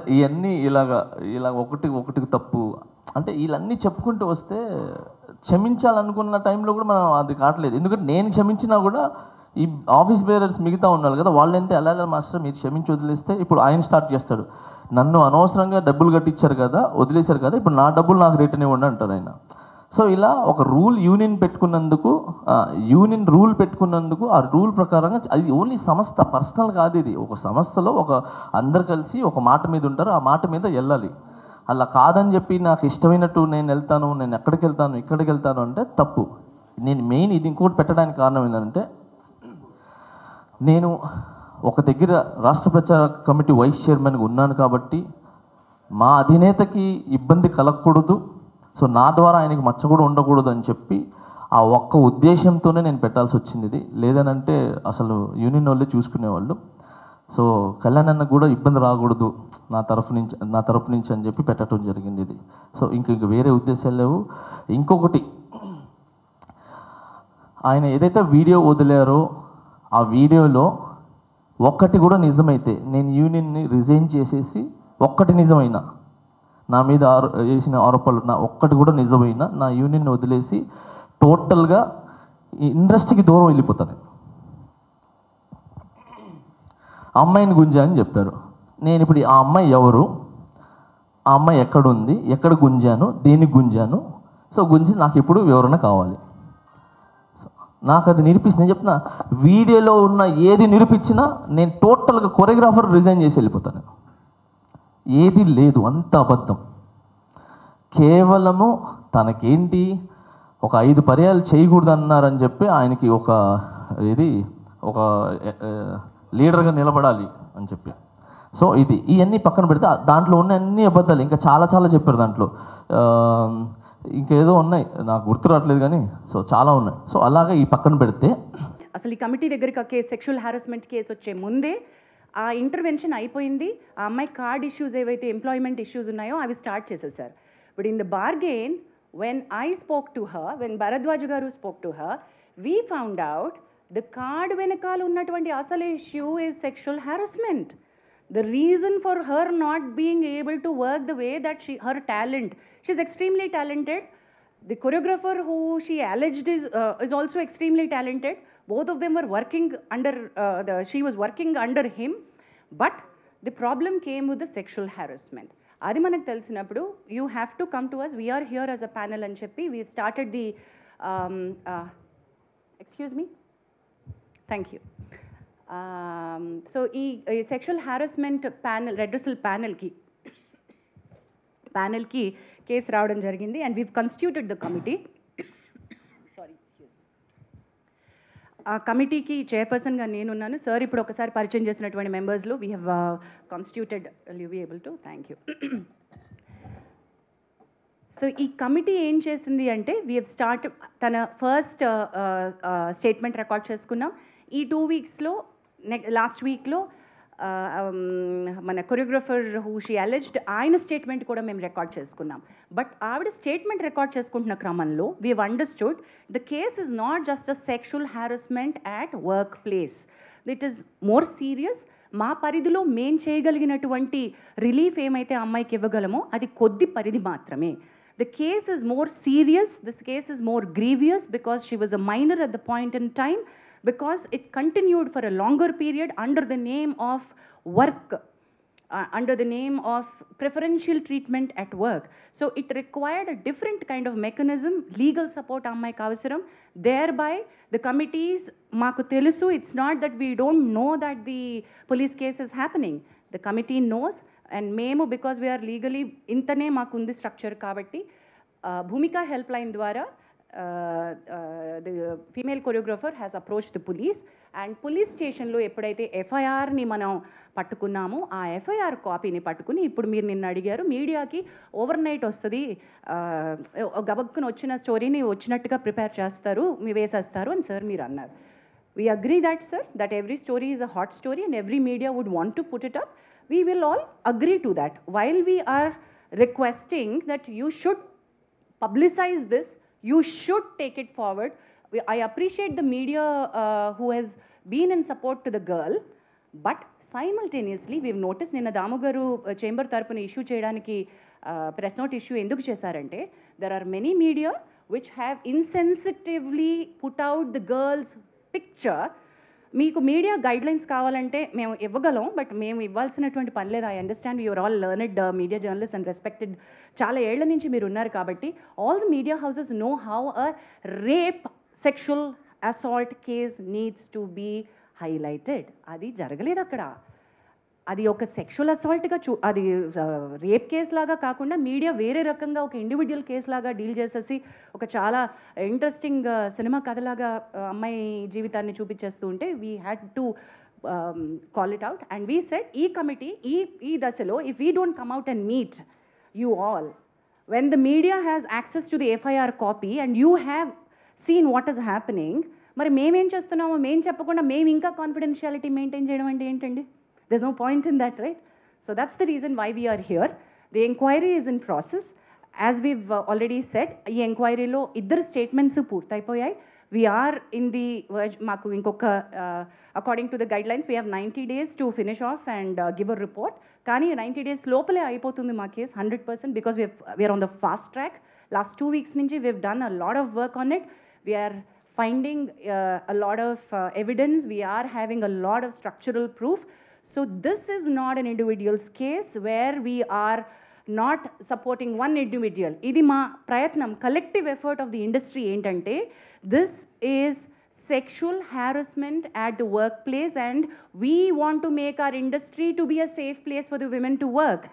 ఇవన్నీ ఇలా ఒకటికి తప్పు అంటే వీళ్ళన్నీ చెప్పుకుంటూ వస్తే క్షమించాలనుకున్న టైంలో కూడా మనం అది కావట్లేదు. ఎందుకంటే నేను క్షమించినా కూడా ఈ ఆఫీస్ బేరర్స్ మిగతా ఉన్నారు కదా, వాళ్ళంటే ఎలా మాస్టర్ మీరు క్షమించి వదిలేస్తే ఇప్పుడు ఆయన స్టార్ట్ చేస్తాడు, నన్ను అనవసరంగా డబ్బులు కట్టించారు కదా, వదిలేశారు కదా, ఇప్పుడు నా డబ్బులు నాకు రిటర్న్ ఇవ్వండి అంటారు ఆయన. సో ఇలా ఒక యూనియన్ రూల్ పెట్టుకున్నందుకు ఆ రూల్ ప్రకారంగా అది ఓన్లీ సంస్థ పర్సనల్ కాదు, ఇది ఒక సంస్థలో అందరు కలిసి ఒక మాట మీద ఉంటారు, ఆ మాట మీద వెళ్ళాలి. అలా కాదని చెప్పి నాకు ఇష్టమైనట్టు నేను వెళ్తాను, నేను ఇక్కడికి వెళ్తాను అంటే తప్పు. నేను మెయిన్ ఇది ఇంకోటి పెట్టడానికి కారణం ఏంటంటే, నేను ఒక దగ్గర రాష్ట్ర ప్రచార కమిటీ వైస్ చైర్మన్గా ఉన్నాను కాబట్టి మా అధినేతకి ఇబ్బంది కలగకూడదు, సో నా ద్వారా ఆయనకి మచ్చ కూడా ఉండకూడదు అని చెప్పి ఆ ఒక్క ఉద్దేశంతోనే నేను పెట్టాల్సి వచ్చింది ఇది. లేదనంటే అసలు యూనియన్ వాళ్ళే చూసుకునేవాళ్ళు. సో కళ్యాణ్ అన్న కూడా ఇబ్బంది రాకూడదు నా తరఫు నుంచి అని చెప్పి పెట్టడం జరిగింది ఇది. సో ఇంక వేరే ఉద్దేశాలు లేవు. ఇంకొకటి, ఆయన ఏదైతే వీడియో వదిలారో ఆ వీడియోలో ఒక్కటి కూడా నిజమైతే, నేను యూనియన్ని రిజైన్ చేసేసి ఒక్కటి నిజమైనా, నా మీద వేసిన ఆరోపణలు ఒక్కటి కూడా నిజమైనా, నా యూనియన్ని వదిలేసి టోటల్గా ఇండస్ట్రీకి దూరం వెళ్ళిపోతాను. అమ్మాయిని గుంజా అని చెప్పారు. నేను ఇప్పుడు ఆ అమ్మాయి ఎవరు, ఆ అమ్మాయి ఎక్కడుంది, ఎక్కడ గుంజాను, దేనికి గుంజాను, సో గుంజి నాకు ఇప్పుడు వివరణ కావాలి. నాకు అది నిరూపిస్తే, నేను చెప్తున్నా, వీడియోలో ఉన్న ఏది నిరూపించినా నేను టోటల్గా కొరియోగ్రాఫర్ రిజైన్ చేసి వెళ్ళిపోతాను. ఏది లేదు, అంత అబద్ధం. కేవలము తనకేంటి ఒక 5 పర్యాలు చేయకూడదు అన్నారని చెప్పి ఆయనకి ఒక లీడర్గా నిలబడాలి అని చెప్పి. సో ఇవన్నీ పక్కన పెడితే దాంట్లో ఉన్న అన్ని అబద్ధాలు, ఇంకా చాలా చెప్పారు దాంట్లో. ఇంకేదో ఉన్నాయి, నాకు గుర్తు రావట్లేదు కానీ, సో చాలా ఉన్నాయి. సో అలాగే ఈ పక్కన పెడితే అసలు ఈ కమిటీ దగ్గరికి సెక్షువల్ హారాస్మెంట్ కేసు వచ్చే ముందే ఆ ఇంటర్వెన్షన్ అయిపోయింది. ఆ అమ్మాయి కార్డ్ ఇష్యూస్ ఏవైతే ఎంప్లాయ్మెంట్ ఇష్యూస్ ఉన్నాయో అవి స్టార్ట్ చేసేసారు. But in the bargain when I spoke to her, when Bharadwaj garu spoke to her, we found out the card venakal unnatuvanti asale issue is sexual harassment. The reason for her not being able to work the way that her talent, she's extremely talented. The choreographer who she alleged is also extremely talented. Both of them were working under she was working under him, but the problem came with the sexual harassment. అది మనకు తెలిసినప్పుడు you have to come to us, we are here as a panel అని చెప్పి we started the excuse me, thank you. So ఈ sexual harassment panel redressal ప్యానల్కి case రావడం జరిగింది. And we've constituted the committee. ఆ కమిటీకి చైర్పర్సన్గా నేనున్నాను. సార్ ఇప్పుడు ఒకసారి పరిచయం చేసినటువంటి మెంబర్స్లో we have constituted, you be able to, thank you. So ఈ కమిటీ ఏం చేసింది అంటే, వీ హ్యావ్ స్టార్ట్ తన ఫస్ట్ స్టేట్మెంట్ రికార్డ్ చేసుకున్నాం. ఈ 2 వీక్స్లో లాస్ట్ వీక్లో మన కొరియోగ్రఫర్ హూ షీ అలెజ్డ్ ఆయన స్టేట్మెంట్ కూడా మేము రికార్డ్ చేసుకున్నాం. బట్ ఆవిడ స్టేట్మెంట్ రికార్డ్ చేసుకుంటున్న క్రమంలో we have understood the case is not just a sexual harassment at work place, it is more serious. మా పరిధిలో మేం చేయగలిగినటువంటి రిలీఫ్ ఏమైతే అమ్మాయికి ఇవ్వగలమో అది కొద్ది పరిధి మాత్రమే. The case is more serious, this case is more grievous because she was a minor at the point in time, because it continued for a longer period under the name of work, under the name of preferential treatment at work. So it required a different kind of mechanism, legal support ammaiki avasaram. Thereby the committees maaku telusu, it's not that we don't know that the police case is happening, the committee knows. And మేము because we are legally ఇంతనే మాకుంది structure కాబట్టి భూమిక help line ద్వారా the female choreographer has approach the police. And police స్టేషన్లో ఎప్పుడైతే ఎఫ్ఐఆర్ని మనం పట్టుకున్నామో ఆ FIR కాపీని పట్టుకుని, ఇప్పుడు మీరు నిన్న అడిగారు మీడియాకి ఓవర్ నైట్ వస్తుంది, గబక్కున వచ్చిన స్టోరీని వచ్చినట్టుగా ప్రిపేర్ చేస్తారు, వేసేస్తారు అని సార్ మీరు అన్నారు. We agree that, sir, that every story is a hot story and every media would want to put it up. We will all agree to that. While we are requesting that you should publicize this, you should take it forward. I appreciate the media who has been in support to the girl, but simultaneously we've notice నిన్న దాము గారు chamber తరపున issue చేయడానికి press note issue ఎందుకు చేశారంటే there are many media which have insensitively put out the girl's picture. మీకు media guidelines కావాలంటే మేము ఇవ్వగలం, బట్ మేము ఇవ్వాల్సినటువంటి పని లేదు. I understand you're all learned media journalist and respected, చాలా ఏళ్ల నుంచి మీరు ఉన్నారు కాబట్టి all the media houses know how a rape sexual assault case needs to be highlighted. అది జరగలేదు అక్కడ. అది ఒక సెక్షువల్ అసాల్ట్గా అది రేప్ కేసు లాగా కాకుండా మీడియా వేరే రకంగా ఒక ఇండివిజువల్ కేసు లాగా డీల్ చేసేసి ఒక చాలా ఇంట్రెస్టింగ్ సినిమా కథలాగా అమ్మాయి జీవితాన్ని చూపించేస్తూ ఉంటే we had to call it out and we said ఈ కమిటీ ఈ దశలో if we don't come out and meet you all when the media has access to the FIR copy and you have seen what is happening, మరి మేమేం చేస్తున్నామో మేము చెప్పకుండా మేము ఇంకా కాన్ఫిడెన్షియాలిటీ మెయింటైన్ చేయడం అంటే ఏంటండి? There's no point in that, right? So that's the reason why we are here. The inquiry is in process. As we've already said, ఈ ఎంక్వైరీలో ఇద్దరు స్టేట్మెంట్స్ పూర్తయిపోయాయి. We are in the verge, మాకు ఇంకొక according to the guide lines we have 90 days to finish off and give a report. కానీ 90 days లోపలే అయిపోతుంది మా case 100%, because we are on the fast track. Last 2 weeks నుంచి we've done a lot of work on it. We are finding a lot of evidence. We are having a lot of structural proof. So this is not an individual's case where we are not supporting one individual. Idi ma prayatnam, collective effort of the industry entante, this is sexual harassment at the workplace and we want to make our industry to be a safe place for the women to work.